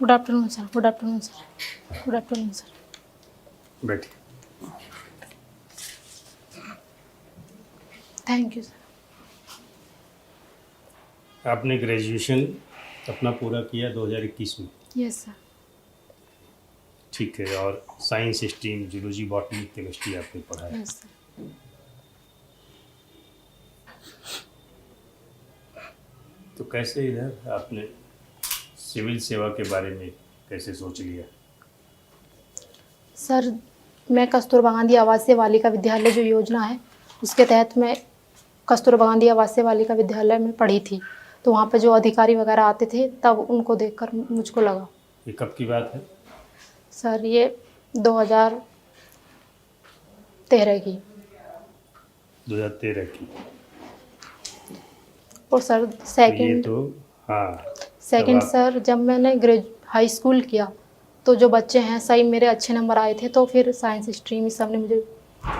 Good afternoon sir, good afternoon sir, good afternoon sir. बैठिए। Thank you sir. आपने graduation अपना पूरा किया 2021 में? Yes sir. ठीक है। और science stream zoology botany chemistry आपने पढ़ा है? Yes sir. तो कैसे इधर आपने सिविल सेवा के बारे में कैसे सोच लिया? सर मैं कस्तूरबा गांधी आवासीय बालिका विद्यालय जो योजना है उसके तहत मैं कस्तूरबा गांधी आवासीय बालिका विद्यालय में पढ़ी थी, तो वहाँ पे जो अधिकारी वगैरह आते थे तब उनको देखकर मुझको लगा। ये कब की बात है? सर ये 2013 की। 2013 की। और सर तो ये सेकंड तो हाँ, सेकंड तब आप सर जब मैंने हाई स्कूल किया तो जो बच्चे हैं सही मेरे अच्छे नंबर आए थे, तो फिर साइंस स्ट्रीम इस सब ने मुझे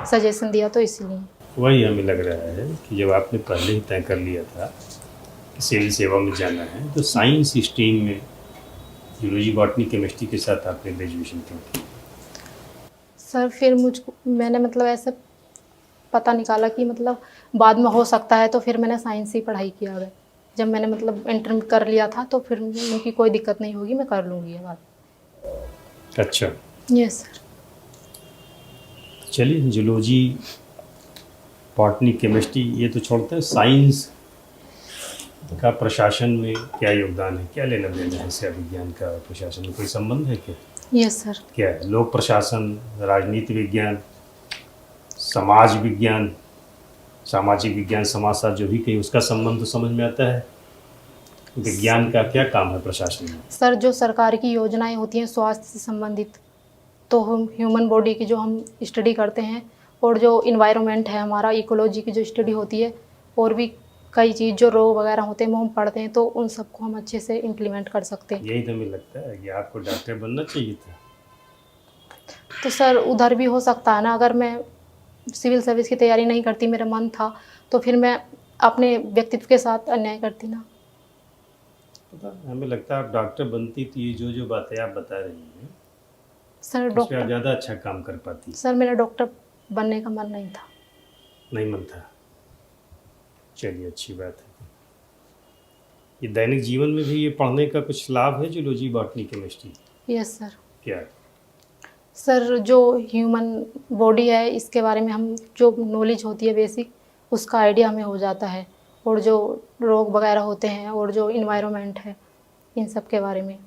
सजेशन दिया, तो इसीलिए। वही हमें लग रहा है कि जब आपने पहले ही तय कर लिया था कि सिविल सेवा में जाना है तो साइंस स्ट्रीम में जूलॉजी बॉटनी केमिस्ट्री के साथ आपने ग्रेजुएशन क्यों की? सर फिर मुझको मैंने मतलब ऐसे पता निकाला कि मतलब बाद में हो सकता है, तो फिर मैंने साइंस ही पढ़ाई किया है। जब मैंने मतलब इंटर कर लिया था तो फिर उनकी कोई दिक्कत नहीं होगी, मैं कर लूँगी ये बात। अच्छा, यस सर। चलिए जूलॉजी बॉटनी केमिस्ट्री ये तो छोड़ते हैं, साइंस का प्रशासन में क्या योगदान है, क्या लेना देना है इससे? विज्ञान का प्रशासन में कोई संबंध है क्या? Yes sir. क्या है? लोक प्रशासन, राजनीति विज्ञान, समाज विज्ञान, सामाजिक विज्ञान, समाजशास्त्र जो भी कहीं उसका संबंध तो समझ में आता है। विज्ञान का क्या काम है प्रशासन में? सर जो सरकार की योजनाएं होती हैं स्वास्थ्य से संबंधित, तो हम ह्यूमन बॉडी की जो हम स्टडी करते हैं, और जो इन्वायरमेंट है हमारा इकोलॉजी की जो स्टडी होती है, और भी कई चीज़ जो रोग वगैरह होते हैं वो हम पढ़ते हैं, तो उन सबको हम अच्छे से इम्प्लीमेंट कर सकते हैं। यही तो हमें लगता है कि आपको डॉक्टर बनना चाहिए था। तो सर उधर भी हो सकता है ना, अगर मैं सिविल सर्विस की तैयारी नहीं करती, मेरा मन था, तो फिर मैं अपने व्यक्तित्व के साथ अन्याय करती ना। पता नहीं, हमें लगता है आप डॉक्टर बनती तो ये जो बातें आप बता रही हैं सर उस पर आप डॉक्टर ज़्यादा अच्छा काम कर पाती। सर मेरा डॉक्टर बनने का मन नहीं था। नहीं मन था? चलिए अच्छी बात है। ये दैनिक जीवन में भी ये पढ़ने का कुछ लाभ है zoology botany chemistry? Yes sir. क्या? सर जो ह्यूमन बॉडी है इसके बारे में हम जो नॉलेज होती है बेसिक, उसका आइडिया हमें हो जाता है, और जो रोग वगैरह होते हैं और जो इन्वायरमेंट है इन सब के बारे में।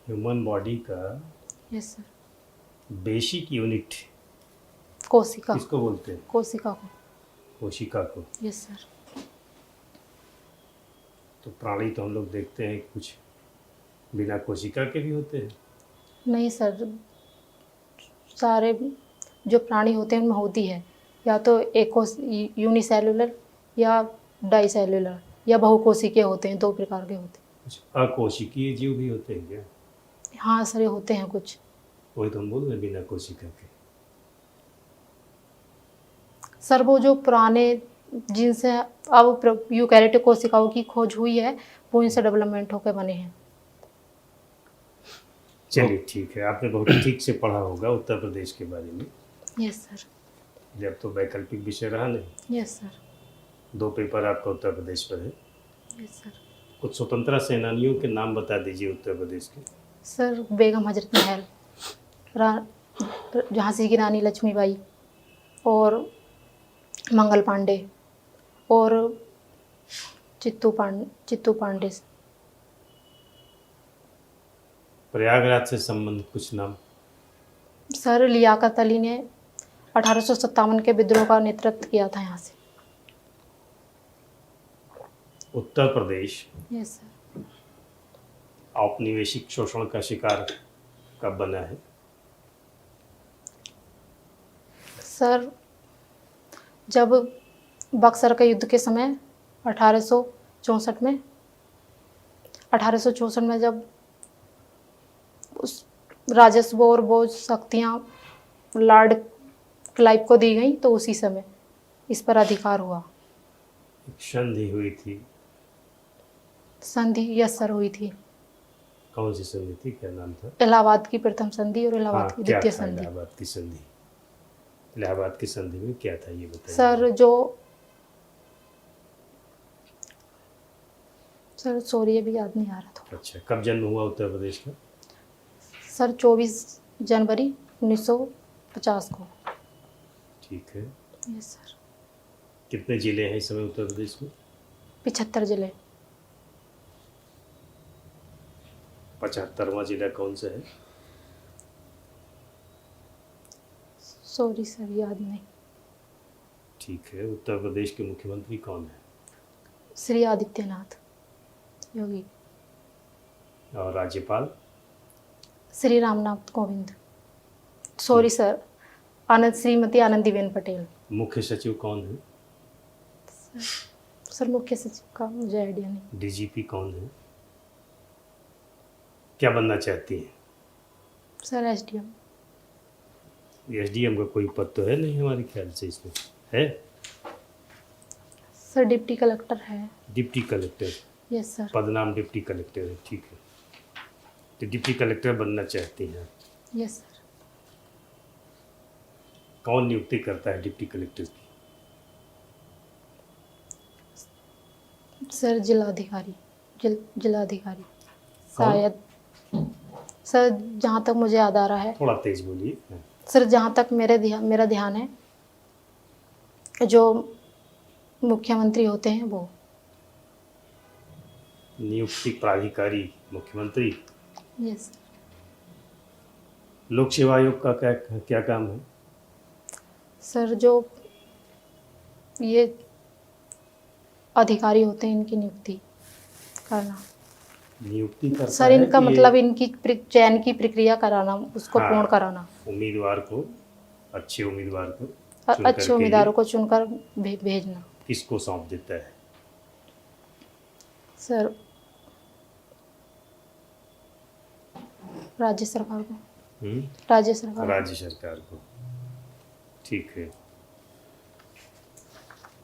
ह्यूमन बॉडी का यस सर। बेसिक यूनिट कोशिका। किसको बोलते हैं? कोशिका को। कोशिका को। Yes sir. तो प्राणी तो हम लोग देखते हैं कुछ बिना कोशिका के भी होते हैं। नहीं सर, सारे जो प्राणी होते हैं उनमें होती है, या तो यूनिसेलुलर या डाइसेलुलर या बहुकोशिकीय होते हैं, 2 प्रकार के होते कुछ अकोशिकीय जीव भी होते हैं क्या? हैं। हाँ सर ये होते हैं कुछ। वही तो हम बोल रहे हैं बिना कोशिका के। सर वो जो पुराने जिनसे अब यूकैरियोटिक कोशिकाओं की खोज हुई है वो इनसे डेवलपमेंट होकर बने हैं। चलिए ठीक है, आपने बहुत ठीक से पढ़ा होगा उत्तर प्रदेश के बारे में। Yes sir. जब तो वैकल्पिक विषय रहा नहीं। Yes sir. 2 पेपर आपका उत्तर प्रदेश पर है। Yes sir. कुछ स्वतंत्रता सेनानियों के नाम बता दीजिए उत्तर प्रदेश के। सर बेगम हजरत महल, झांसी की रानी लक्ष्मीबाई, और मंगल पांडे, और चित्तू पांडे। प्रयागराज से संबंधित कुछ नाम। सर लियाकत अली ने 1857 के विद्रोह का नेतृत्व किया था यहाँ से। Uttar Pradesh yes sir. औपनिवेशिक शोषण का शिकार कब बना है? सर जब बक्सर के युद्ध के समय 1864 में जब उस राजस्व और वो शक्तियाँ लॉर्ड क्लाइव को दी गई, तो उसी समय इस पर अधिकार हुआ। एक संधि हुई थी। संधि यस सर हुई थी। कौन सी संधि थी, क्या नाम था? इलाहाबाद की प्रथम संधि और हाँ, इलाहाबाद की क्या द्वितीय था संधि। इलाहाबाद की संधि? इलाहाबाद की संधि में क्या था ये बताइए। सर सॉरी अभी याद नहीं आ रहा था। अच्छा, कब जन्म हुआ उत्तर प्रदेश का? सर 24 जनवरी 1950 को। ठीक है। Yes sir. कितने जिले हैं इस समय उत्तर प्रदेश में? 75 जिले। 75वां जिला कौन सा है? सॉरी सर याद नहीं। ठीक है। उत्तर प्रदेश के मुख्यमंत्री कौन है? श्री आदित्यनाथ योगी। और राज्यपाल? श्री रामनाथ कोविंद। Sorry sir, Shrimati Anandiben Patel. मुख्य सचिव कौन है? सर मुख्य सचिव का मुझे आइडिया नहीं। डीजीपी कौन है? क्या बनना चाहती हैं? Sir SDM. एसडीएम का कोई पद तो है नहीं हमारे ख्याल से इसमें, है? सर डिप्टी कलेक्टर है। Deputy collector? Yes sir. पदनाम डिप्टी कलेक्टर है, ठीक है। तो डिप्टी कलेक्टर बनना चाहती हैं? Yes sir. कौन नियुक्ति करता है डिप्टी कलेक्टर की? सर जिलाधिकारी। जिलाधिकारी शायद। सर जहाँ तक मुझे याद आ रहा है। थोड़ा तेज बोलिए। सर जहाँ तक मेरा ध्यान है, जो मुख्यमंत्री होते हैं वो। नियुक्ति प्राधिकारी मुख्यमंत्री? यस। लोक सेवा आयोग का क्या क्या काम है? सर जो ये अधिकारी होते हैं इनकी नियुक्ति करना। नियुक्ति करता सर है इनका कि मतलब इनकी चयन की प्रक्रिया कराना, उसको हाँ, पूर्ण कराना। उम्मीदवार को, अच्छे उम्मीदवार को और चुन अच्छे करके उम्मीदवारों को चुनकर भेजना। किसको सौंप देता है? सर राज्य सरकार को। राज्य सरकार। राज्य सरकार को, ठीक है।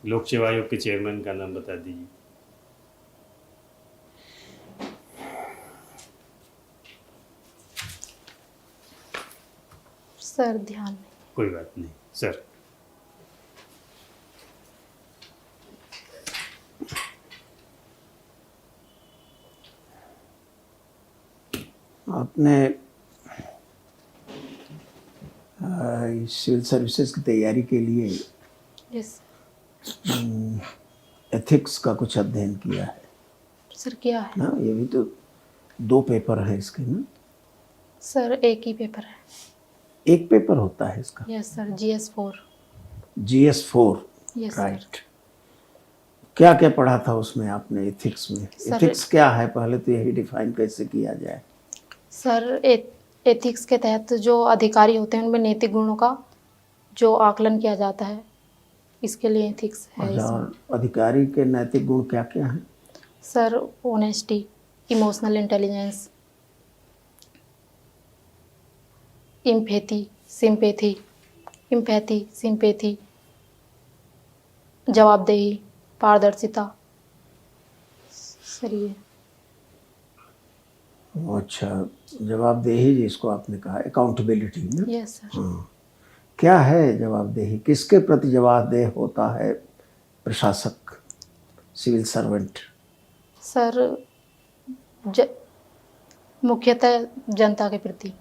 लोक सेवा आयोग के चेयरमैन का नाम बता दीजिए। सर ध्यान नहीं। कोई बात नहीं सर। आपने सिविल सर्विसेज की तैयारी के लिए यस एथिक्स का कुछ अध्ययन किया है सर। क्या है ना? ये भी तो 2 पेपर है इसके ना? सर? एक ही पेपर है। एक पेपर होता है इसका? Yes sir. GS4। GS4। Yes sir. Right. क्या क्या पढ़ा था उसमें आपने एथिक्स में? एथिक्स क्या है पहले तो यही डिफाइन कैसे किया जाए? सर एथिक्स के तहत जो अधिकारी होते हैं उनमें नैतिक गुणों का जो आकलन किया जाता है, इसके लिए एथिक्स है इसमें। और अधिकारी के नैतिक गुण क्या क्या हैं? Sir honesty, emotional intelligence, sympathy, जवाबदेही, पारदर्शिता। सर ये। अच्छा, जवाबदेही जिसको आपने कहा, अकाउंटेबिलिटी ना? Yes sir. हाँ। क्या है जवाबदेही? किसके प्रति जवाबदेह होता है प्रशासक, सिविल सर्वेंट? सर मुख्यतः जनता के प्रति।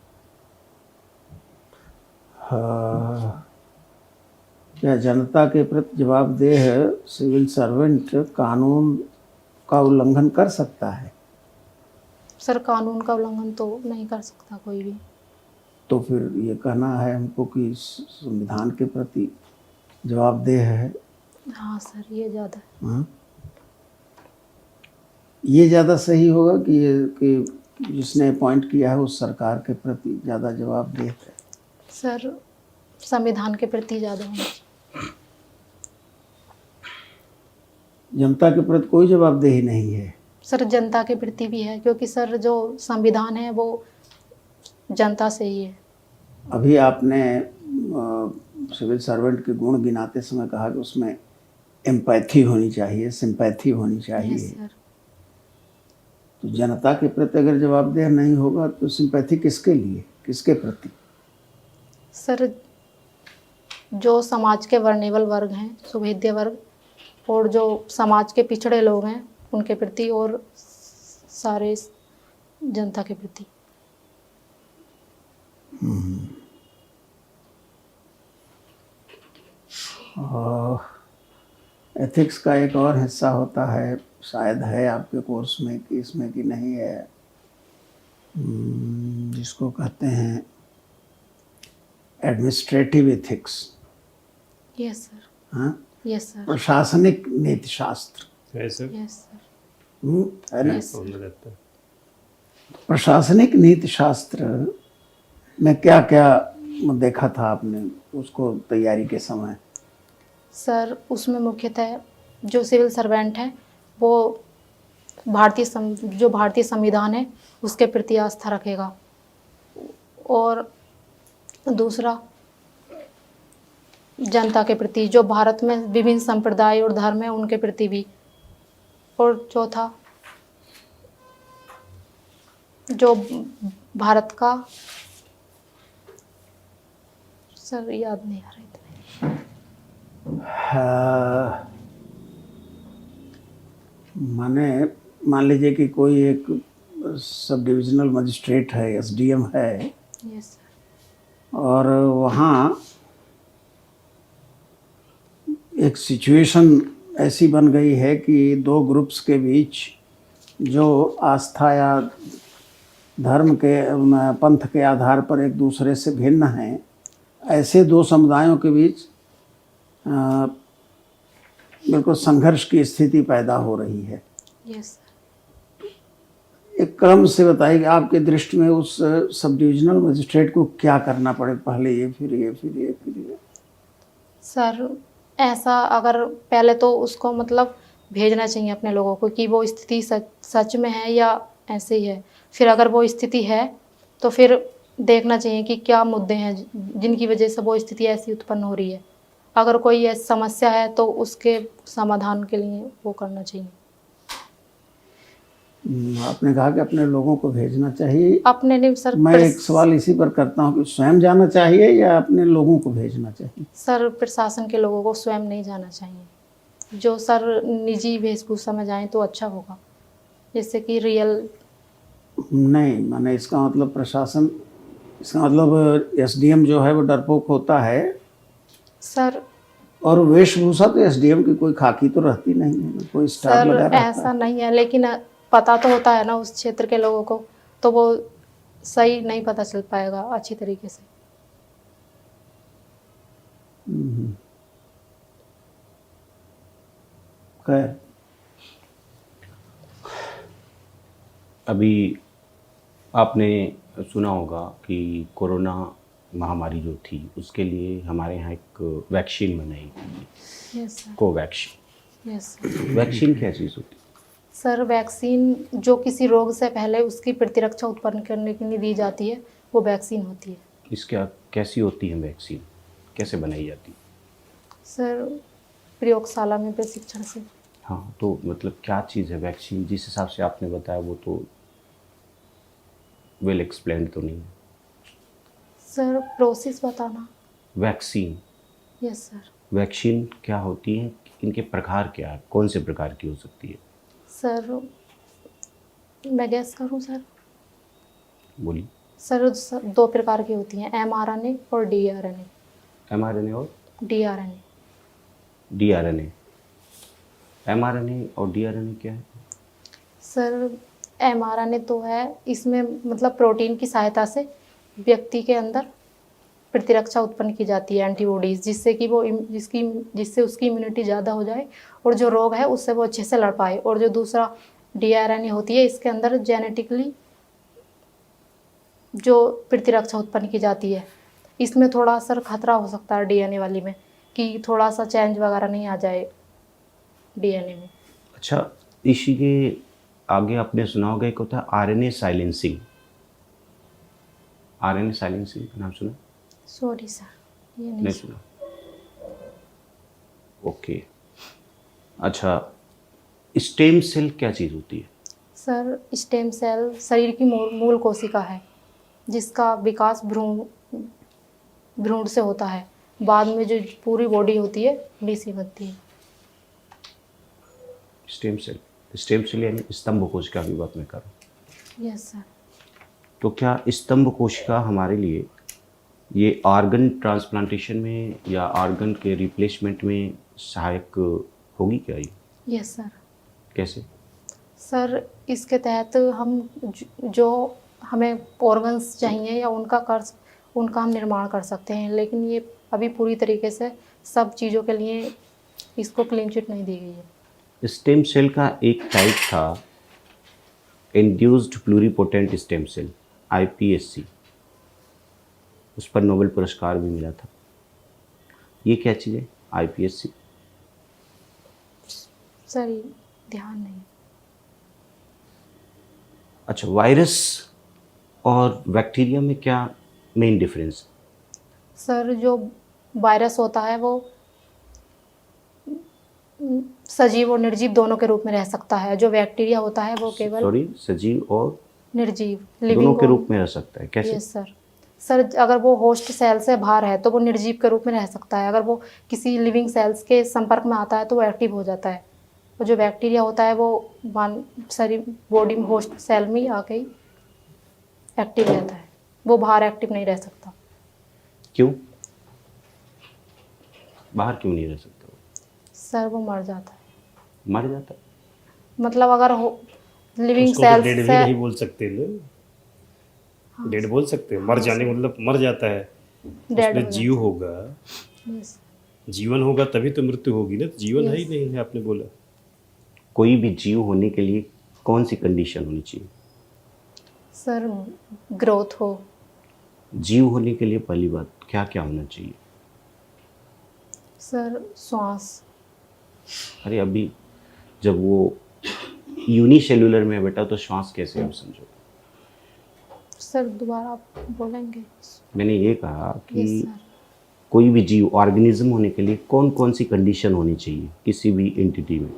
हाँ। क्या जनता के प्रति जवाबदेह सिविल सर्वेंट कानून का उल्लंघन कर सकता है? सर कानून का उल्लंघन तो नहीं कर सकता कोई भी। तो फिर ये कहना है हमको कि संविधान के प्रति जवाबदेह है। हाँ सर ये ज़्यादा। हाँ? ये ज़्यादा सही होगा कि जिसने अपॉइंट किया है उस सरकार के प्रति ज़्यादा जवाबदेह है? सर संविधान के प्रति ज़्यादा होना चाहिए। जनता के प्रति कोई जवाबदेही नहीं है? सर जनता के प्रति भी है, क्योंकि सर जो संविधान है वो जनता से ही है। अभी आपने सिविल सर्वेंट के गुण गिनाते समय कहा कि उसमें एम्पैथी होनी चाहिए, सिंपैथी होनी चाहिए। Yes sir. तो जनता के प्रति अगर जवाबदेह नहीं होगा तो सिंपैथी किसके लिए, किसके प्रति? सर जो समाज के वर्नेबल वर्ग हैं, सुभेद्य वर्ग, और जो समाज के पिछड़े लोग हैं उनके प्रति, और सारे जनता के प्रति। और एथिक्स का एक और हिस्सा होता है, शायद है आपके कोर्स में कि इसमें कि नहीं है, जिसको कहते हैं एडमिनिस्ट्रेटिव एथिक्स। Yes sir. हाँ, यस सर। प्रशासनिक नीति शास्त्र है सर। Yes sir. है ना? यस समझ रहता है। प्रशासनिक नीति शास्त्र में क्या क्या देखा था आपने उसको तैयारी के समय? सर उसमें मुख्यतः जो सिविल सर्वेंट है वो जो भारतीय संविधान है उसके प्रति आस्था रखेगा, और दूसरा जनता के प्रति, जो भारत में विभिन्न संप्रदाय और धर्म है उनके प्रति भी, और चौथा जो भारत का, सर याद नहीं आ रहा इतना। माने मान लीजिए कि कोई एक सब डिविजनल मजिस्ट्रेट है, एसडीएम है, यस सर। और वहाँ एक सिचुएशन ऐसी बन गई है कि दो ग्रुप्स के बीच जो आस्था या धर्म के पंथ के आधार पर एक दूसरे से भिन्न हैं, ऐसे दो समुदायों के बीच बिल्कुल संघर्ष की स्थिति पैदा हो रही है। Yes sir. एक क्रम से बताइए आपके दृष्टि में उस सब डिविजनल मजिस्ट्रेट को क्या करना पड़े, पहले ये फिर ये फिर ये फिर ये? सर ऐसा अगर पहले तो उसको मतलब भेजना चाहिए अपने लोगों को कि वो स्थिति सच में है या ऐसे ही है। फिर अगर वो स्थिति है तो फिर देखना चाहिए कि क्या मुद्दे हैं जिनकी वजह से वो स्थिति ऐसी उत्पन्न हो रही है। अगर कोई ऐसी समस्या है तो उसके समाधान के लिए वो करना चाहिए। आपने कहा कि अपने लोगों को भेजना चाहिए। अपने नहीं सर, मैं एक सवाल इसी पर करता हूँ कि स्वयं जाना चाहिए या अपने लोगों को भेजना चाहिए? सर प्रशासन के लोगों को स्वयं नहीं जाना चाहिए। जो सर निजी वेशभूषा में जाएं तो अच्छा होगा, जैसे कि रियल नहीं, माने इसका मतलब प्रशासन, इसका मतलब एसडीएम जो है वो डरपोक होता है सर। और वेशभूषा तो एसडीएम की कोई खाकी तो रहती नहीं है, कोई स्टार सर लगा रहता ऐसा नहीं है, लेकिन पता तो होता है ना उस क्षेत्र के लोगों को, तो वो सही नहीं पता चल पाएगा अच्छी तरीके से। खैर, अभी आपने सुना होगा कि कोरोना महामारी जो थी उसके लिए हमारे यहाँ एक वैक्सीन बनाई गई, yes sir. Covaxin. Yes sir. Vaccine क्या चीज़ होती है? सर वैक्सीन जो किसी रोग से पहले उसकी प्रतिरक्षा उत्पन्न करने के लिए दी जाती है, वो वैक्सीन होती है। इसका कैसी होती है वैक्सीन, कैसे बनाई जाती है? सर प्रयोगशाला में प्रशिक्षण से। हाँ, तो मतलब क्या चीज़ है वैक्सीन? जिस हिसाब से आपने बताया वो तो वेल एक्सप्लेन्ड तो नहीं है। सर प्रोसेस बताना। Vaccine, yes sir. वैक्सीन क्या होती है, इनके प्रकार क्या है, कौन से प्रकार की हो सकती है? सर मैं गैस करूं सर? बोलिए। सर दो प्रकार की होती हैं, mRNA और डीआरएनए। mRNA और डीआरएनए। डीआरएनए। mRNA और डीआरएनए क्या है? सर mRNA तो है, इसमें मतलब प्रोटीन की सहायता से व्यक्ति के अंदर प्रतिरक्षा उत्पन्न की जाती है, एंटीबॉडीज़, जिससे कि वो जिससे उसकी इम्यूनिटी ज़्यादा हो जाए और जो रोग है उससे वो अच्छे से लड़ पाए। और जो दूसरा डीआरएनए होती है, इसके अंदर जेनेटिकली जो प्रतिरक्षा उत्पन्न की जाती है। इसमें थोड़ा सर खतरा हो सकता है डीएनए वाली में, कि थोड़ा सा चेंज वगैरह नहीं आ जाए डीएनए में। अच्छा, इसी के आगे आपने सुना होगा एक होता है आरएनए साइलेंसिंग। आरएनए साइलेंसिंग का नाम सुना? सॉरी सर, ये नहीं सुना। ओके। अच्छा, स्टेम सेल क्या चीज़ होती है? सर स्टेम सेल शरीर की मूल कोशिका है जिसका विकास भ्रूण से होता है। बाद में जो पूरी बॉडी होती है डीसी बनती है। स्टेम सेल यानी स्तंभ कोशिका की बात मैं कर रहा हूँ। Yes sir. तो क्या स्तंभ कोशिका हमारे लिए ये ऑर्गन ट्रांसप्लांटेशन में या ऑर्गन के रिप्लेसमेंट में सहायक होगी क्या ये? Yes sir. कैसे? सर इसके तहत हम जो हमें ऑर्गन्स चाहिए या उनका हम निर्माण कर सकते हैं, लेकिन ये अभी पूरी तरीके से सब चीज़ों के लिए इसको क्लीन चिट नहीं दी गई है। स्टेम सेल का एक टाइप था induced pluripotent stem cell, IPSC। उस पर नोबेल पुरस्कार भी मिला था। ये क्या चीज़ है IPSC? सर ये ध्यान नहीं। अच्छा, वायरस और बैक्टीरिया में क्या मेन डिफरेंस? सर जो वायरस होता है वो सजीव और निर्जीव दोनों के रूप में रह सकता है। जो बैक्टीरिया होता है वो केवल सॉरी, सजीव और निर्जीव दोनों के रूप में रह सकता है। कैसे? Yes sir. सर अगर वो होस्ट सेल से बाहर है तो वो निर्जीव के रूप में रह सकता है। अगर वो किसी लिविंग सेल्स के संपर्क में आता है तो वो एक्टिव हो जाता है। और जो बैक्टीरिया होता है वो शरीर बॉडी में होस्ट सेल में आके ही एक्टिव रहता है, वो बाहर एक्टिव नहीं रह सकता। क्यों बाहर क्यों नहीं रह सकता? सर वो मर जाता है। मर जाता है? मतलब अगर लिविंग उसको तो सेल्स डेड भी से नहीं बोल सकते लोग। डेड बोल सकते हैं, मर जाने मतलब मर जाता है। डेड उसमें जीव होगा, यस जीवन होगा तभी तो मृत्यु होगी ना। तो जीवन है ही नहीं है, आपने बोला। कोई भी जीव होने के लिए कौन सी कंडीशन होनी चाहिए? सर ग्रोथ हो। जीव होने के लिए पहली बात क्या क्या होना चाहिए? सर श्वास। अरे अभी जब वो यूनिसेल्युलर में है बेटा, तो श्वास कैसे आप समझो? सर दोबारा आप बोलेंगे? मैंने ये कहा कि यस सर। कोई भी जीव ऑर्गेनिज्म होने के लिए कौन कौन सी कंडीशन होनी चाहिए किसी भी एंटिटी में?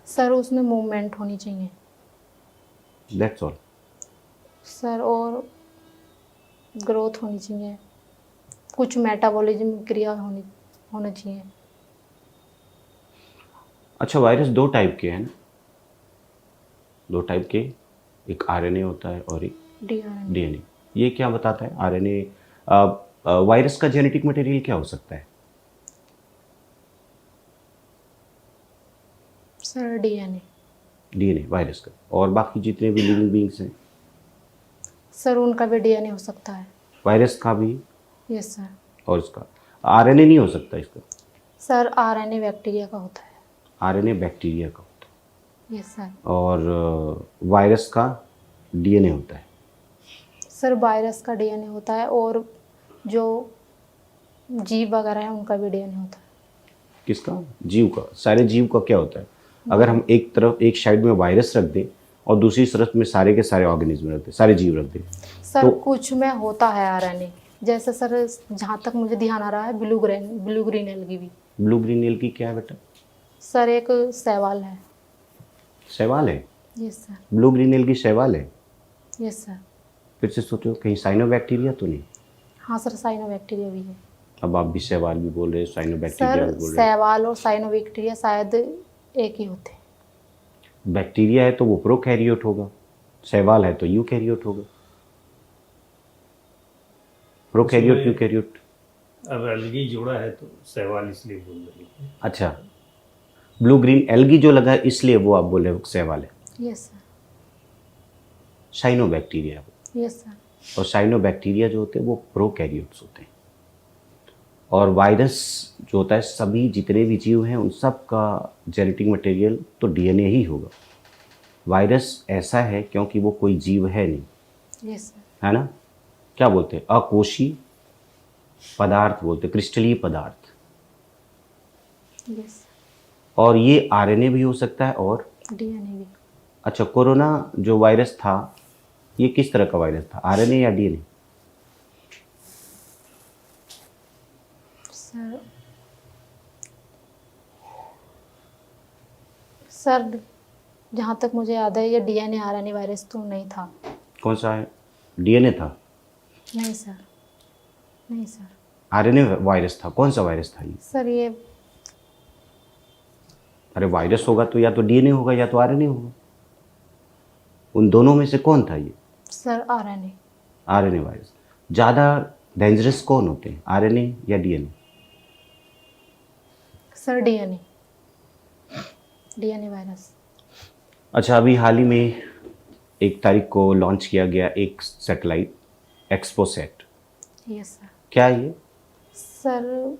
सर उसमें मूवमेंट होनी चाहिए दैट्स ऑल। सर, और ग्रोथ होनी चाहिए, कुछ मेटाबॉलिज्म क्रिया होना चाहिए। अच्छा, वायरस दो टाइप के हैं ना? दो टाइप के, एक RNA होता है और एक DNA। DNA। ये क्या बताता है RNA? वायरस का जेनेटिक मटेरियल क्या हो सकता है? Sir DNA। वायरस का। और बाकी जितने भी लिविंग बींग्स हैं सर उनका भी DNA हो सकता है। वायरस का भी यस सर। और इसका RNA नहीं हो सकता इसका? सर RNA बैक्टीरिया का होता है। RNA बैक्टीरिया का होता है। Yes sir. और वायरस का DNA होता है। सर वायरस का DNA होता है और जो जीव वगैरह है उनका भी DNA होता है। किसका? जीव का। सारे जीव का क्या होता है? अगर हम एक तरफ एक साइड में वायरस रख दें और दूसरी तरफ में सारे के सारे ऑर्गेनिज्म रख दें, सारे जीव रख दें, सर तो कुछ में होता है RNA। जैसे सर जहाँ तक मुझे ध्यान आ रहा है ब्लू ग्रीन एल्गी भी। ब्लू ग्रीन एल्गी क्या है बेटा? सर एक शैवाल है। शैवाल है? Yes sir. Blue green algae शैवाल है? Yes sir. फिर से सोचो, कहीं साइनोबैक्टीरिया तो नहीं? हाँ सर साइनोबैक्टीरिया भी है। अब आप भी शैवाल भी बोल रहे हो, साइनोबैक्टीरिया सर भी बोल रहे हो। शैवाल और साइनोबैक्टीरिया शायद एक ही होते हैं। बैक्टीरिया है तो वो प्रोकैरियोट होगा, शैवाल है तो यूकैरियोट होगा। प्रोकैरियोट उसमें- यूकैरियोट। अब एल्गी जोड़ा है तो शैवाल इसलिए बोल रही है। अच्छा, ब्लू ग्रीन एल्गी जो लगा है इसलिए वो आप बोले हो शैवाल है। Yes sir. Cyanobacteria. Yes sir. और साइनोबैक्टीरिया जो होते हैं वो प्रोकैरियोट्स होते हैं। और वायरस जो होता है, सभी जितने भी जीव हैं उन सब का जेनेटिक मटेरियल तो DNA ही होगा। वायरस ऐसा है क्योंकि वो कोई जीव है नहीं, यस सर। है ना? क्या बोलते हैं? अकोशी पदार्थ बोलते हैं, क्रिस्टलीय पदार्थ। यस। और ये RNA भी हो सकता है और DNA भी। अच्छा, कोरोना जो वायरस था ये किस तरह का वायरस था, RNA या DNA? सर जहाँ तक मुझे याद है ये डीएनए आरएनए वायरस तो नहीं था। कौन सा है? डीएनए था? नहीं सर, नहीं सर। आरएनए वायरस था? कौन सा वायरस था ये? सर ये अरे वायरस होगा तो या तो डीएनए होगा या तो आरएनए होगा, उन दोनों में से कौन था ये? Sir RNA. RNA virus. ज़्यादा डेंजरस कौन होते हैं, आरएनए या DNA? Sir DNA, DNA virus. अच्छा, अभी हाल ही में 1 तारीख को लॉन्च किया गया एक सैटेलाइट एक्सपोसैट, यस सर। क्या है ये? सर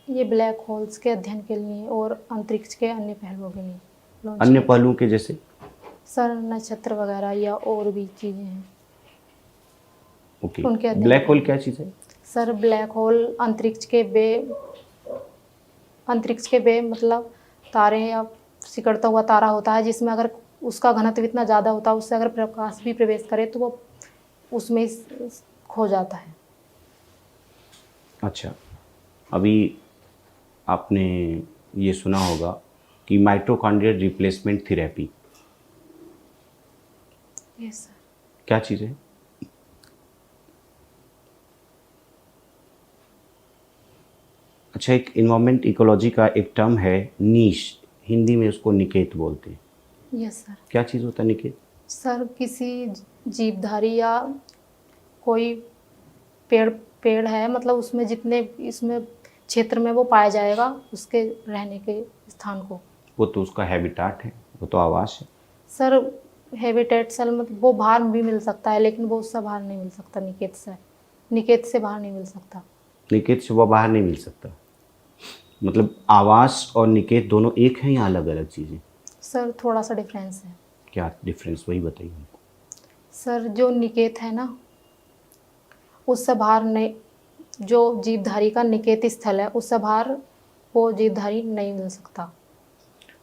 ये ब्लैक होल्स के अध्ययन के लिए और अंतरिक्ष के अन्य पहलुओं के लिए लॉन्च अन्य किया। पहलुओं के जैसे? सर नक्षत्र वगैरह या और भी चीज़ें हैं ओके। उनके अध्ययन ब्लैक के होल लिए। क्या चीज़ है? सर ब्लैक होल अंतरिक्ष के बे मतलब तारे या सिकुड़ता हुआ तारा होता है, जिसमें अगर उसका घनत्व इतना ज़्यादा होता है उससे अगर प्रकाश भी प्रवेश करे तो वो उसमें खो जाता है। अच्छा, अभी आपने ये सुना होगा कि mitochondrial replacement therapy, yes sir. क्या चीज़ है? अच्छा, एक इन्वायरमेंट इकोलॉजी का एक टर्म है नीश, हिंदी में उसको निकेत बोलते हैं, यस सर। क्या चीज़ होता है निकेत? सर किसी जीवधारी या कोई पेड़ है, मतलब उसमें जितने इसमें क्षेत्र में वो पाया जाएगा उसके रहने के स्थान को। वो तो उसका हैबिटाट है, वो तो आवास है। सर हैबिटेट सेल मतलब वो बाहर भी मिल सकता है, लेकिन वो उससे बाहर नहीं मिल सकता, निकेत से बाहर नहीं मिल सकता। निकेत से वो बाहर नहीं मिल सकता, मतलब आवास और निकेत दोनों एक हैं या अलग अलग चीज़ें? सर थोड़ा सा डिफरेंस है। क्या डिफरेंस, वही बताइए हमको। सर जो निकेत है ना उससे बाहर नहीं, जो जीवधारी का निकेत स्थल है उससे बाहर वो जीवधारी नहीं मिल सकता।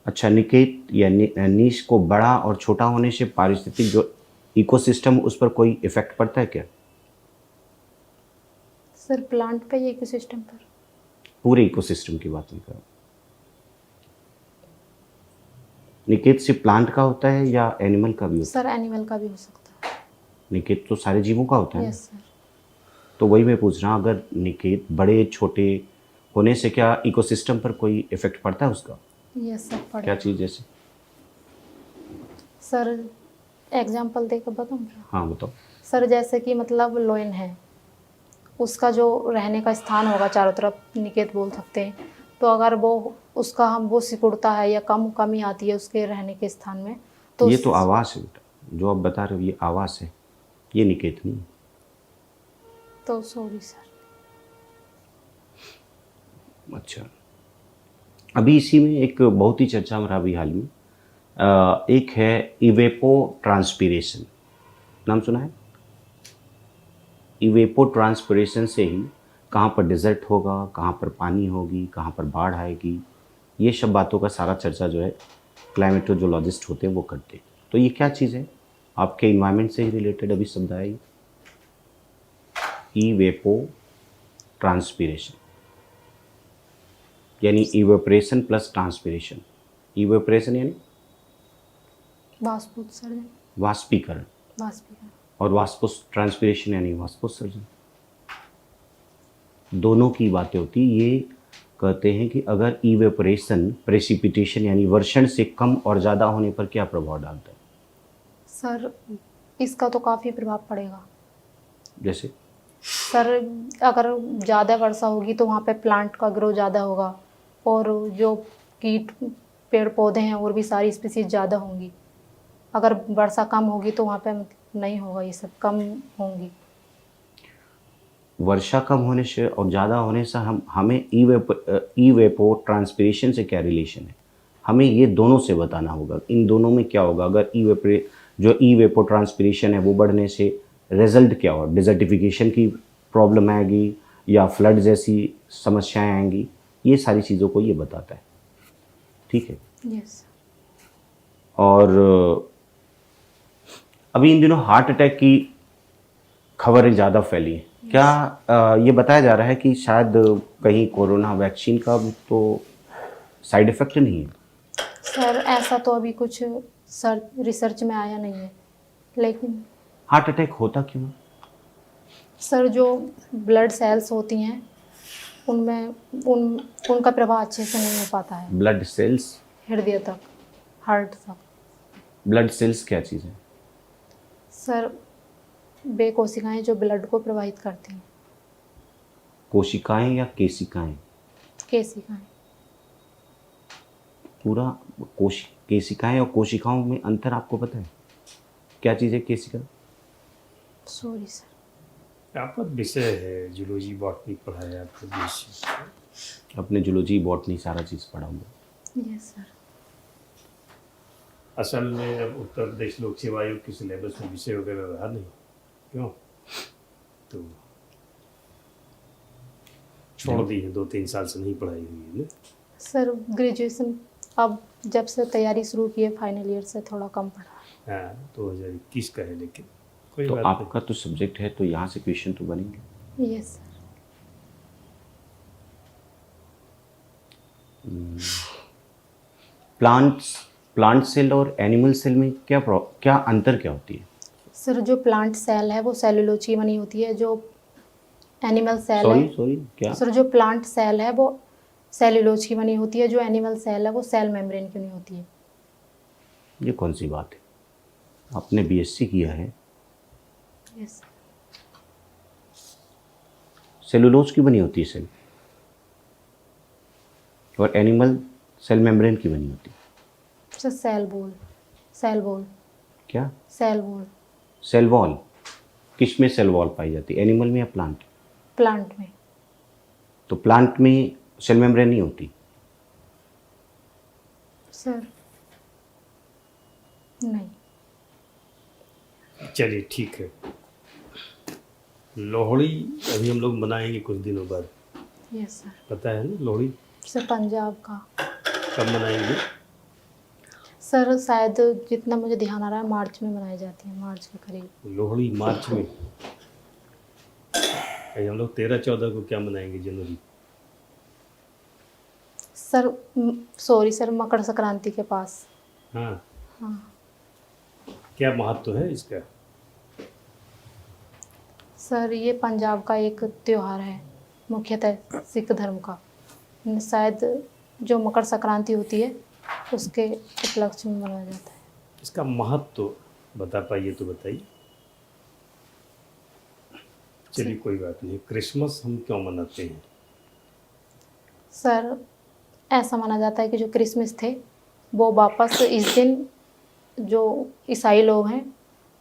अच्छा, निकेत या नीश को बड़ा और छोटा होने से पारिस्थितिक जो इकोसिस्टम उस पर कोई इफेक्ट पड़ता है क्या? सर प्लांट पे या इकोसिस्टम पर? पूरे इकोसिस्टम की बात नहीं कर रहा हूं। निकेत सिर्फ प्लांट का होता है या एनिमल का भी होता सर एनिमल का भी हो सकता है। है? निकेत तो सारे जीवों का होता है ना? Yes sir. तो वही मैं पूछ रहा हूँ, अगर निकेत बड़े छोटे होने से क्या इकोसिस्टम पर कोई इफेक्ट पड़ता है उसका? यस सर क्या पड़ेगा। चीज़ जैसे? सर एग्जाम्पल देकर बताऊँ क्या? हाँ बताओ। सर जैसे कि मतलब लोयन है, उसका जो रहने का स्थान होगा चारों तरफ निकेत बोल सकते हैं, तो अगर वो सिकुड़ता है या कमी आती है उसके रहने के स्थान में तो ये तो आवास है बेटा, जो आप बता रहे हो ये आवास है, ये निकेत नहीं। तो सॉरी सर। अच्छा, अभी इसी में एक बहुत ही चर्चा में रहा अभी हाल में, एक है इवेपो ट्रांसपीरेशन, नाम सुना है? इवेपो ट्रांसपीरेशन से ही कहाँ पर डिज़र्ट होगा, कहाँ पर पानी होगी, कहाँ पर बाढ़ आएगी, ये सब बातों का सारा चर्चा जो है क्लाइमेटोजोलॉजिस्ट होते हैं वो करते हैं। तो ये क्या चीज़ है? आपके इन्वायरमेंट से ही रिलेटेड अभी शब्द आया ये, इवेपो ट्रांसपीरेशन, यानी इवेपोरेशन प्लस ट्रांसपीरेशन। इवेपोरेशन यानी वाष्पोत्सर्जन। वाष्पीकरण, और ट्रांसपीरेशन यानी वाष्पोत्सर्जन। दोनों की बातें होती है। ये कहते हैं कि अगर इवेपोरेशन प्रेसिपिटेशन यानी वर्षण से कम और ज़्यादा होने पर क्या प्रभाव डालता है? सर इसका तो काफ़ी प्रभाव पड़ेगा। जैसे? सर अगर ज़्यादा वर्षा होगी तो वहाँ पे प्लांट का ग्रो ज़्यादा होगा, और जो कीट पेड़ पौधे हैं और भी सारी स्पीसीज ज़्यादा होंगी। अगर वर्षा कम होगी तो वहाँ पे नहीं होगा, ये सब कम होंगी। वर्षा कम होने से और ज़्यादा होने से हमें इवेपो ट्रांसपीरेशन से क्या रिलेशन है, हमें ये दोनों से बताना होगा। इन दोनों में क्या होगा? अगर इवेपो ट्रांसपीरेशन है वो बढ़ने से रिजल्ट क्या होगा? डिजर्टिफिकेशन की प्रॉब्लम आएगी या फ्लड जैसी समस्याएं आएंगी, ये सारी चीज़ों को ये बताता है। ठीक है। यस। और अभी इन दिनों हार्ट अटैक की खबरें ज़्यादा फैली हैं। क्या ये बताया जा रहा है कि शायद कहीं कोरोना वैक्सीन का भी तो साइड इफ़ेक्ट नहीं है? सर ऐसा तो अभी कुछ सर रिसर्च में आया नहीं है, लेकिन हार्ट अटैक होता क्यों है? सर जो ब्लड सेल्स होती हैं उनमें उनका प्रभाव अच्छे से नहीं हो पाता है ब्लड सेल्स, हृदय तक, हार्ट तक। ब्लड सेल्स क्या चीज़ है? सर वे कोशिकाएं जो ब्लड को प्रवाहित करती हैं। कोशिकाएं या केशिकाएं? केशिकाएं। पूरा केशिकाएं और कोशिकाओं में अंतर आपको पता है? क्या चीज़ है केशिका? Sorry sir. आपका विषय है जूलॉजी बॉटनी पढ़ा है आपका विषय। अपने जूलॉजी बॉटनी सारा चीज़ पढ़ा हुआ। Yes sir. असल में अब उत्तर प्रदेश लोक सेवा आयोग के सिलेबस में विषय वगैरह रहा नहीं, क्यों तो छोड़ दी है, 2-3 साल से नहीं पढ़ाई हुई है ना। सर ग्रेजुएशन अब जब से तैयारी शुरू की है फाइनल ईयर से थोड़ा कम पढ़ा। हाँ 2021 का है, लेकिन कोई तो बात आपका तो सब्जेक्ट है, तो यहाँ से क्वेश्चन तो बनेंगे। नहीं। Yes sir. प्लांट सेल और एनिमल सेल में क्या अंतर क्या होती है? सर जो प्लांट सेल है वो सेलुलोज की बनी होती है, जो एनिमल सेल सॉरी है। सॉरी क्या? सर जो प्लांट सेल है वो सेलुलोज की बनी होती है, जो एनिमल सेल है वो सेल मेम्ब्रेन की बनी होती है। ये कौन सी बात है? आपने बीएससी किया है, यस। सेलुलोज की बनी होती है सेल, और एनिमल सेल मेम्ब्रेन की बनी होती है। Sir cell wall. क्या? Cell wall. सेल वॉल किस में सेल वॉल पाई जाती है, एनिमल में या प्लांट? प्लांट में। तो प्लांट में सेल मेम्ब्रेन नहीं होती? सर नहीं। चलिए ठीक है। लोहड़ी अभी हम लोग मनाएंगे कुछ दिनों बाद, यस सर। पता है ना लोहड़ी सर पंजाब का। कब मनाएंगे? सर शायद जितना मुझे ध्यान आ रहा है मार्च में मनाई जाती है, मार्च के करीब। लोहड़ी मार्च में। अभी हम लोग 13-14 को क्या मनाएंगे, जनवरी? Sir sorry sir, Makar Sankranti के पास। हाँ हाँ क्या महत्व है इसका? सर ये पंजाब का एक त्योहार है, मुख्यतः सिख धर्म का। शायद जो मकर संक्रांति होती है उसके उपलक्ष्य में मनाया जाता है। इसका महत्व बता पाइए तो बताइए। चलिए कोई बात नहीं। क्रिसमस हम क्यों मनाते हैं? सर ऐसा माना जाता है कि जो क्रिसमस थे वो वापस इस दिन जो ईसाई लोग हैं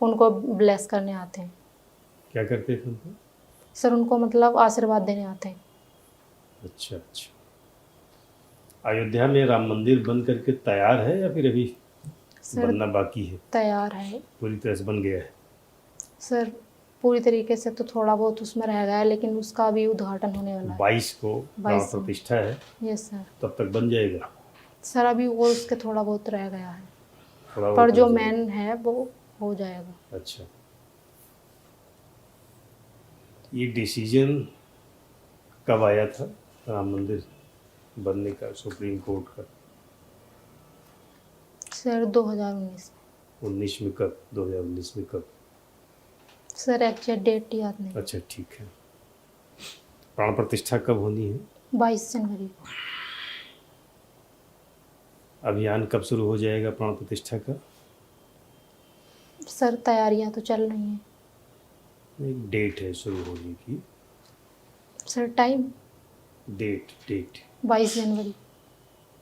उनको ब्लेस करने आते हैं। क्या करते थे उनको? सर उनको मतलब आशीर्वाद देने आते हैं। अच्छा अच्छा। अयोध्या में राम मंदिर बन करके तैयार है या फिर अभी सर बनना बाकी है? तैयार है पूरी तरह से बन गया है? सर, पूरी तरीके से तो थोड़ा बहुत उसमें रह गया है, लेकिन उसका भी उद्घाटन होने वाला है। 22 को प्राण 22 प्रतिष्ठा है, यस सर। तब तक बन जाएगा? सर अभी वो उसके थोड़ा बहुत रह गया है, थोड़ा पर बहुत जो हो जाएगा। मेन है वो हो जाएगा। अच्छा, ये डिसीजन कब आया था राम मंदिर बनने का सुप्रीम कोर्ट का? सर 2019 में। 19 में कब? 2019 में कब? सर एग्जैक्ट डेट याद नहीं। अच्छा ठीक है। प्राण प्रतिष्ठा कब होनी है? 22 जनवरी को। अभियान कब शुरू हो जाएगा प्राण प्रतिष्ठा का? सर तैयारियां तो चल रही हैं। एक डेट है शुरू होने की? सर टाइम डेट 22 जनवरी।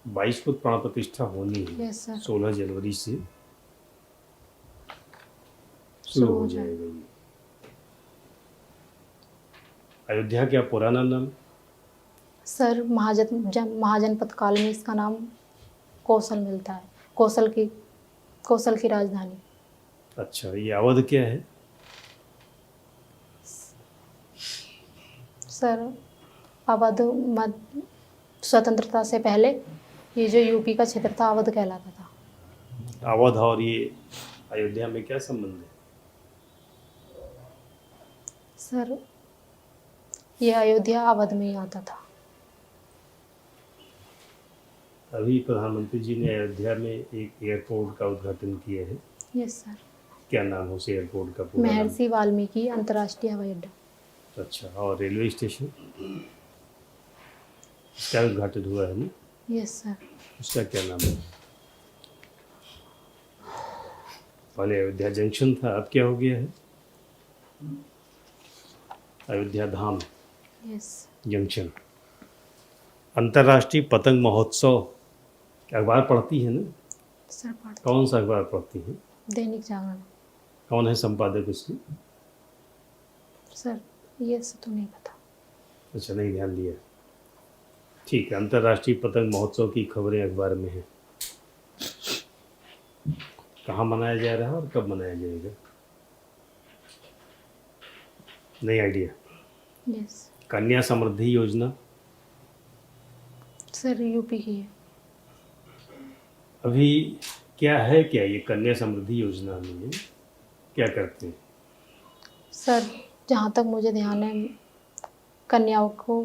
22 को प्राण प्रतिष्ठा होनी है। Yes sir. 16 जनवरी से शुरू हो जाएगा ये। अयोध्या क्या पुराना नाम? सर महाजनपद काल में इसका नाम कौशल मिलता है, कौशल की राजधानी। अच्छा, ये अवध क्या है? सर अवध स्वतंत्रता से पहले ये जो यूपी का क्षेत्र था अवध कहलाता था। अवध और ये अयोध्या में क्या संबंध है? सर ये अयोध्या अवध में ही आता था। अभी प्रधानमंत्री जी ने अयोध्या में एक एयरपोर्ट का उद्घाटन किया है। Yes sir. क्या नाम है उस एयरपोर्ट का पूरा नाम? महर्षि वाल्मीकि अंतर्राष्ट्रीय हवाई अड्डा। अच्छा, और रेलवे स्टेशन इसका उद्घाटन हुआ है ना? Yes sir. उसका क्या नाम है? पहले अयोध्या जंक्शन था, अब क्या हो गया है? अयोध्या धाम यस जंक्शन। अंतर्राष्ट्रीय पतंग महोत्सव अखबार पढ़ती है ना? सर। पढ़ कौन सा अखबार पढ़ती है? दैनिक जागरण। कौन है संपादक उसकी? सर ये से तो नहीं पता। अच्छा, नहीं ध्यान दिया। ठीक है, अंतर्राष्ट्रीय पतंग महोत्सव की खबरें अखबार में हैं। कहाँ मनाया जा रहा है और कब मनाया जाएगा? नहीं आइडिया। यस कन्या समृद्धि योजना सर, यूपी की है। अभी क्या है, क्या ये कन्या समृद्धि योजना में क्या करते हैं? सर जहाँ तक मुझे ध्यान है, कन्याओं को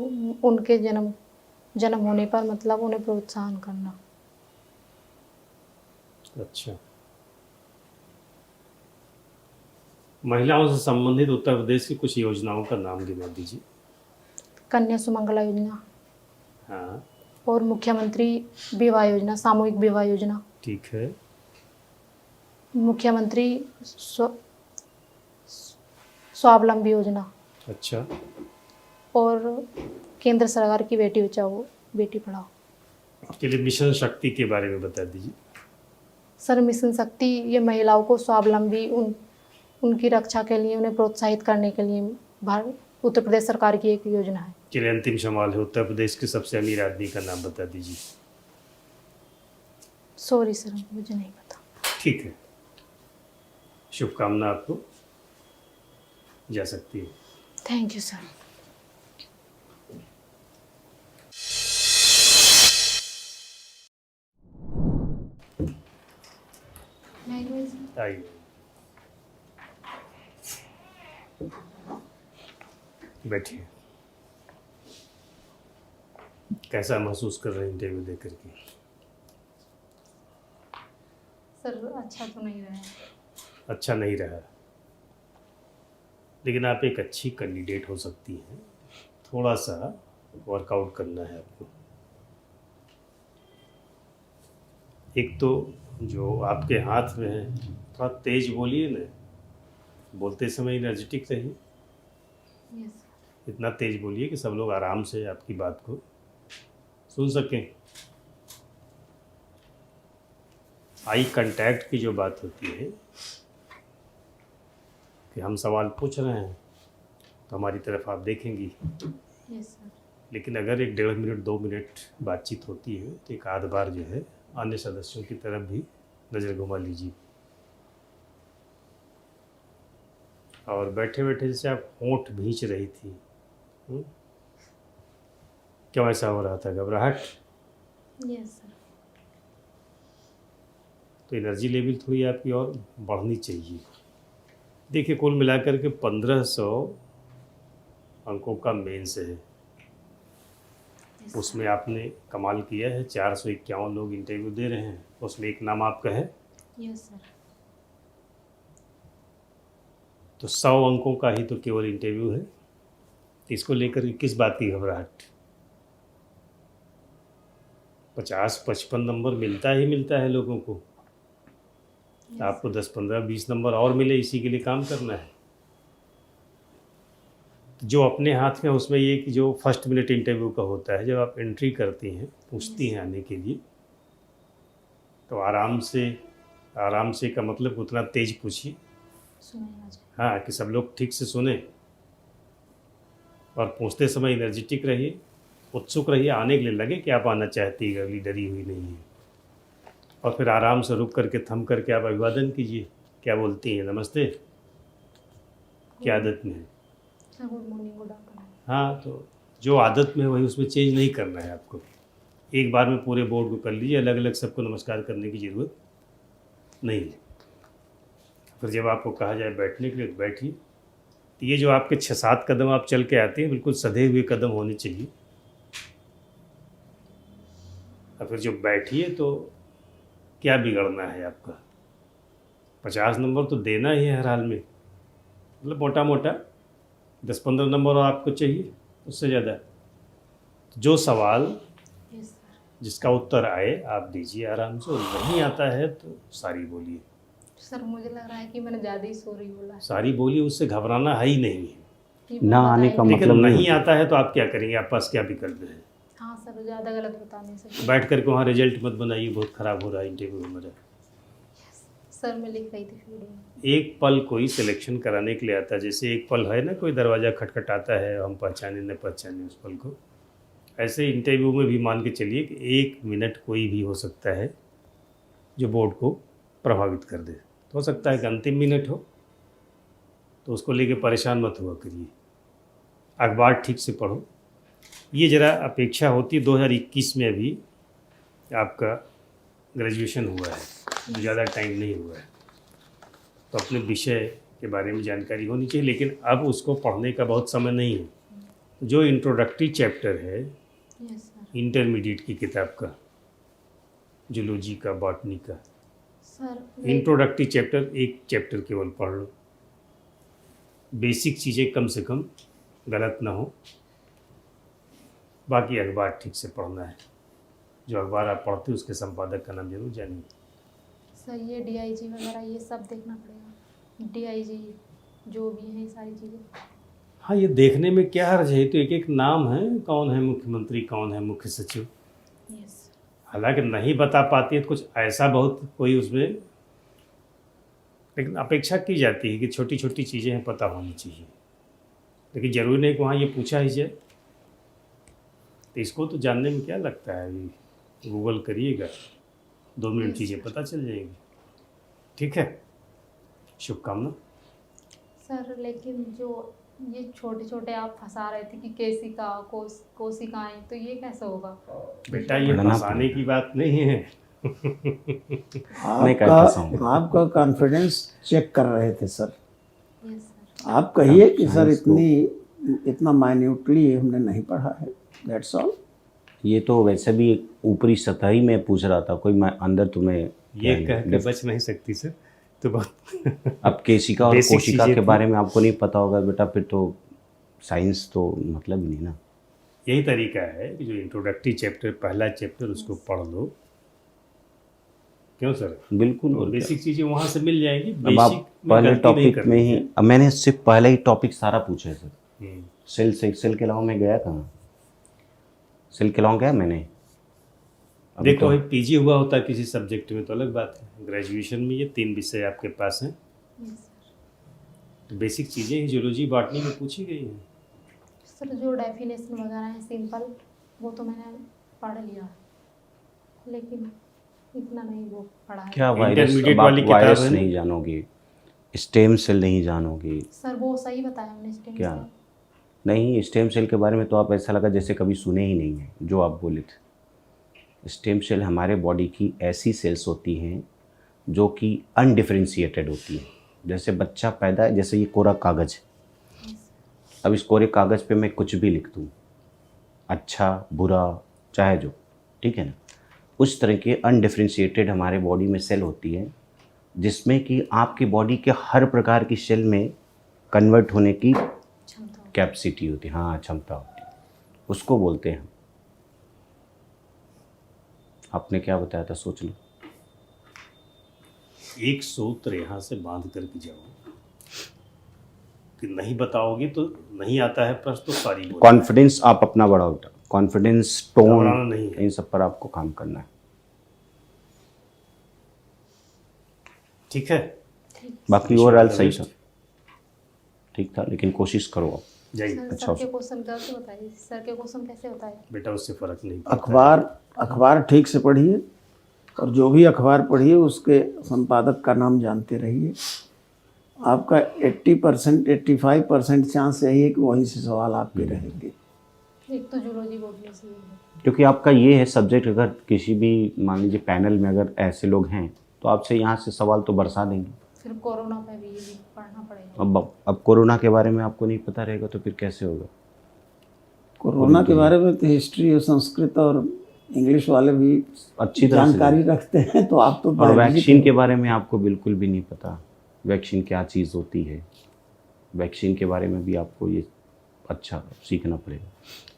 उनके जन्म होने पर मतलब उन्हें प्रोत्साहन करना। अच्छा, महिलाओं से संबंधित उत्तर प्रदेश की कुछ योजनाओं का नाम गिना दीजिए। कन्या सुमंगला योजना हाँ और मुख्यमंत्री विवाह योजना, सामूहिक विवाह योजना, ठीक है। मुख्यमंत्री स्वावलंबी योजना अच्छा, और केंद्र सरकार की बेटी बचाओ बेटी पढ़ाओ। चलिए मिशन शक्ति के बारे में बता दीजिए। सर मिशन शक्ति ये महिलाओं को स्वावलंबी उनकी रक्षा के लिए, उन्हें प्रोत्साहित करने के लिए उत्तर प्रदेश सरकार की एक योजना है। चलिए अंतिम सवाल है, उत्तर प्रदेश के सबसे अमीर आदमी का नाम बता दीजिए। सॉरी सर, मुझे नहीं पता। ठीक है, शुभकामना आपको, जा सकती है। Thank you sir. आइए बैठिए। कैसा महसूस कर रहे हैं इंटरव्यू देकर के? सर अच्छा तो नहीं रहा है। अच्छा नहीं रहा, लेकिन आप एक अच्छी कैंडिडेट हो सकती हैं। थोड़ा सा वर्कआउट करना है आपको। एक तो जो आपके हाथ में है, थोड़ा तेज बोलिए ना, बोलते समय एनर्जेटिक रहिए। यस इतना तेज बोलिए कि सब लोग आराम से आपकी बात को सुन सकें। आई कांटेक्ट की जो बात होती है कि हम सवाल पूछ रहे हैं तो हमारी तरफ आप देखेंगी, यस सर। लेकिन अगर एक 1.5 मिनट 2 मिनट बातचीत होती है तो एक आध बार जो है अन्य सदस्यों की तरफ भी नज़र घुमा लीजिए। और बैठे बैठे जैसे आप होंठ भींच रही थी, क्यों ऐसा हो रहा था? घबराहट? Yes sir. तो एनर्जी लेवल थोड़ी आपकी और बढ़नी चाहिए। देखिए कुल मिलाकर के 1500 अंकों का मेंस है, उसमें आपने कमाल किया है। 451 लोग इंटरव्यू दे रहे हैं, उसमें एक नाम आपका है। Yes sir. तो 100 अंकों का ही तो केवल इंटरव्यू है, इसको लेकर के किस बात की घबराहट? 50-55 नंबर मिलता ही मिलता है लोगों को। आपको 10, 15, 20 नंबर और मिले, इसी के लिए काम करना है। जो अपने हाथ में, उसमें ये कि जो फर्स्ट मिनट इंटरव्यू का होता है, जब आप एंट्री करती हैं, पूछती हैं आने के लिए, तो आराम से का मतलब उतना तेज पूछिए, हाँ, कि सब लोग ठीक से सुने। और पूछते समय एनर्जेटिक रहिए, उत्सुक रहिए, आने के लिए लगे कि आप आना चाहती है, अगली डरी हुई नहीं है। और फिर आराम से रुक करके, थम करके आप अभिवादन कीजिए। क्या बोलती हैं? नमस्ते। क्या आदत में है? Good morning, good afternoon. हाँ, तो जो आदत में है वही उसमें चेंज नहीं करना है आपको। एक बार में पूरे बोर्ड को कर लीजिए, अलग अलग सबको नमस्कार करने की ज़रूरत नहीं है। फिर जब आपको कहा जाए बैठने के लिए, तो बैठिए। तो ये जो आपके 6-7 कदम आप चल के आते हैं, बिल्कुल सधे हुए कदम होने चाहिए। और फिर जब बैठिए तो क्या बिगड़ना है आपका? 50 नंबर तो देना ही है हर हाल में, मतलब मोटा मोटा 10-15 नंबर और आपको चाहिए, उससे ज़्यादा। जो सवाल यस सर। जिसका उत्तर आए आप दीजिए आराम से, और नहीं आता है तो सारी बोलिए। सर मुझे लग रहा है कि मैंने ज़्यादा ही सॉरी बोला है। सारी बोलिए, उससे घबराना है ही नहीं है। ये ना मैं आने बताई का नहीं। लेकिन मतलब नहीं नहीं होता। आता है तो आप क्या करेंगे? आप पास क्या विकल्प है? हाँ सर, ज़्यादा गलत बता नहीं सकती। बैठ करके वहाँ रिजल्ट मत बनाइए, बहुत ख़राब हो रहा है इंटरव्यू हमारा। सर मैं लिख रही थी फील्ड में। एक पल कोई सिलेक्शन कराने के लिए आता है, जैसे एक पल है ना, कोई दरवाज़ा खटखटाता है, हम पहचाने न पहचाने उस पल को, ऐसे इंटरव्यू में भी मान के चलिए कि 1 मिनट कोई भी हो सकता है जो बोर्ड को प्रभावित कर दे। तो हो सकता है कि अंतिम मिनट हो, तो उसको लेके परेशान मत हुआ करिए। अखबार ठीक से पढ़ो। ये ज़रा अपेक्षा होती है 2021 में अभी आपका ग्रेजुएशन हुआ है, तो ज़्यादा टाइम नहीं हुआ है, तो अपने विषय के बारे में जानकारी होनी चाहिए। लेकिन अब उसको पढ़ने का बहुत समय नहीं है। जो इंट्रोडक्टरी चैप्टर है यस सर। इंटरमीडिएट की किताब का, जूलॉजी का, बॉटनी का, सर इंट्रोडक्टरी चैप्टर एक चैप्टर केवल पढ़ लो। बेसिक चीज़ें कम से कम गलत ना हो। बाकी अखबार ठीक से पढ़ना है। जो अखबार आप पढ़ते हो उसके संपादक का नाम जरूर जानिए। सर ये DIG वगैरह ये सब देखना पड़ेगा। DIG जो भी है सारी चीज़ें। हाँ, ये देखने में क्या हर्ज है? तो एक एक नाम है, कौन है मुख्यमंत्री, कौन है मुख्य सचिव। यस। हालांकि नहीं बता पाती है तो कुछ ऐसा बहुत कोई उसमें, लेकिन अपेक्षा की जाती है कि छोटी छोटी चीज़ें हैं पता होनी चाहिए। लेकिन ज़रूरी नहीं कि वहाँ ये पूछा ही जाए। तो इसको तो जानने में क्या लगता है, अभी गूगल करिएगा, 2 मिनट चीज़ें पता चल जाएंगी। ठीक है, शुभकामना। सर लेकिन जो ये छोटे छोटे आप फंसा रहे थे कि केसिका कोशिकाएं, तो ये कैसे होगा? बेटा ये पढ़ना फंसाने की बात नहीं है। मैं क्या आपका फंसाऊंगा? आपका कॉन्फिडेंस चेक कर रहे थे सर। Yes sir. आप कहिए कि सर साइंस को- इतना माइन्यूटली हमने नहीं पढ़ा है, दैट्स ऑल। ये तो वैसे भी एक ऊपरी सतह ही में पूछ रहा था, कोई मैं अंदर तुम्हें ये कह के बच नहीं सकती सर, तो बहुत अब केशिका और Basic कोशिका चीजें के थी। बारे में आपको नहीं पता होगा बेटा, फिर तो साइंस तो मतलब ही नहीं ना। यही तरीका है कि जो इंट्रोडक्टरी चैप्टर, पहला चैप्टर, उसको पढ़ लो। क्यों सर? बिल्कुल। तो और क्या। बेसिक चीज़ें वहाँ से मिल जाएंगी। अब आप बेसिक में पहले गलती नहीं टॉपिक करनी में ही, है। अब मैंने सिर्फ पहले ही टॉपिक सारा पूछा है सर। हम्म। सेल के अलावा मैं गया कहाँ? सेल के अलावा गया मैंने? अभी देखो तो भाई, पीजी हुआ होता है किसी सब्जेक्ट में तो अलग बात है। ग्रेजुएशन में ये 3 विषय आपके पास हैं, यस सर। तो बेसिक चीज़ें ही जूलॉजी बॉटनी में पूछी गई हैं। सर जो डेफिनेशन वगैरह है सिंपल, वो तो मैंने पढ़ लिया, लेकिन इतना नहीं वो पढ़ा है। क्या वायरस? इंटरमीडिएट अब आप वाली किताब वायरस है ना? नहीं जानोगे, स्टेम सेल नहीं जानोगे। सर वो सही बताया हमने स्टेम क्या? से। नहीं, स्टेम सेल के बारे में तो आप ऐसा लगा जैसे कभी सुने ही नहीं है जो आप बोले थे। स्टेम सेल हमारे बॉडी की ऐसी सेल्स होती हैं जो कि अनडिफरेंशिएटेड होती हैं। जैसे बच्चा पैदा है, जैसे ये कोरा कागज़ है, अब इस कोरे कागज़ पे मैं कुछ भी लिख दूँ, अच्छा बुरा चाहे जो, ठीक है ना, उस तरह के अनडिफरेंशिएटेड हमारे बॉडी में सेल होती है, जिसमें कि आपकी बॉडी के हर प्रकार की सेल में कन्वर्ट होने की क्षमता। कैपेसिटी होती है। हाँ, क्षमता होती है, उसको बोलते हैं। आपने क्या बताया था, सोच लो। एक सूत्र यहाँ से बांध करके जाओ कि नहीं बताओगे तो नहीं आता है प्रश्न, तो सारी बोलो। कॉन्फिडेंस आप अपना बढ़ाओ बेटा, कॉन्फिडेंस, घबराना टोन, नहीं है। इन सब पर आपको काम करना है। ठीक है, बाकी Wish you overall all the सही best. था, ठीक था, लेकिन कोशिश करो आप। जाइए सर अच्छा, सर के क्वेश्चन गलत बताइए, सर के क्वेश्चन कैसे बताए? बेटा, उससे फर्क नहीं पड़ता। अखबार ठीक से पढ़िए, और जो भी अखबार पढ़िए उसके संपादक का नाम जानते रहिए। आपका 80% 85% चांस यही है कि वहीं से सवाल आपके रहेंगे। एक तो जूलॉजी बोर्ड से ही है। क्योंकि आपका ये है सब्जेक्ट, अगर किसी भी मान लीजिए पैनल में अगर ऐसे लोग हैं तो आपसे यहाँ से सवाल तो बरसा देंगे। फिर कोरोना पे भी ये भी पढ़ना पड़ेगा। अब कोरोना के बारे में आपको नहीं पता रहेगा तो फिर कैसे होगा? कोरोना के बारे में तो हिस्ट्री और संस्कृत और इंग्लिश वाले भी अच्छी तरह से जानकारी रखते हैं, तो आप तो और biology वैक्सीन के बारे में आपको बिल्कुल भी नहीं पता, वैक्सीन क्या चीज़ होती है, वैक्सीन के बारे में भी आपको ये अच्छा सीखना पड़ेगा।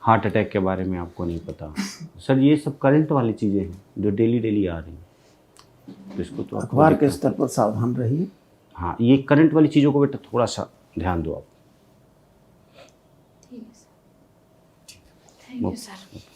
हार्ट अटैक के बारे में आपको नहीं पता सर, ये सब करंट वाली चीज़ें हैं जो डेली डेली आ रही हैं, तो इसको तो आपको अखबार के देखना- स्तर पर सावधान रहिए। हाँ, ये करंट वाली चीज़ों को बेटा थोड़ा सा ध्यान दो आप। ठीक है सर, थैंक यू सर।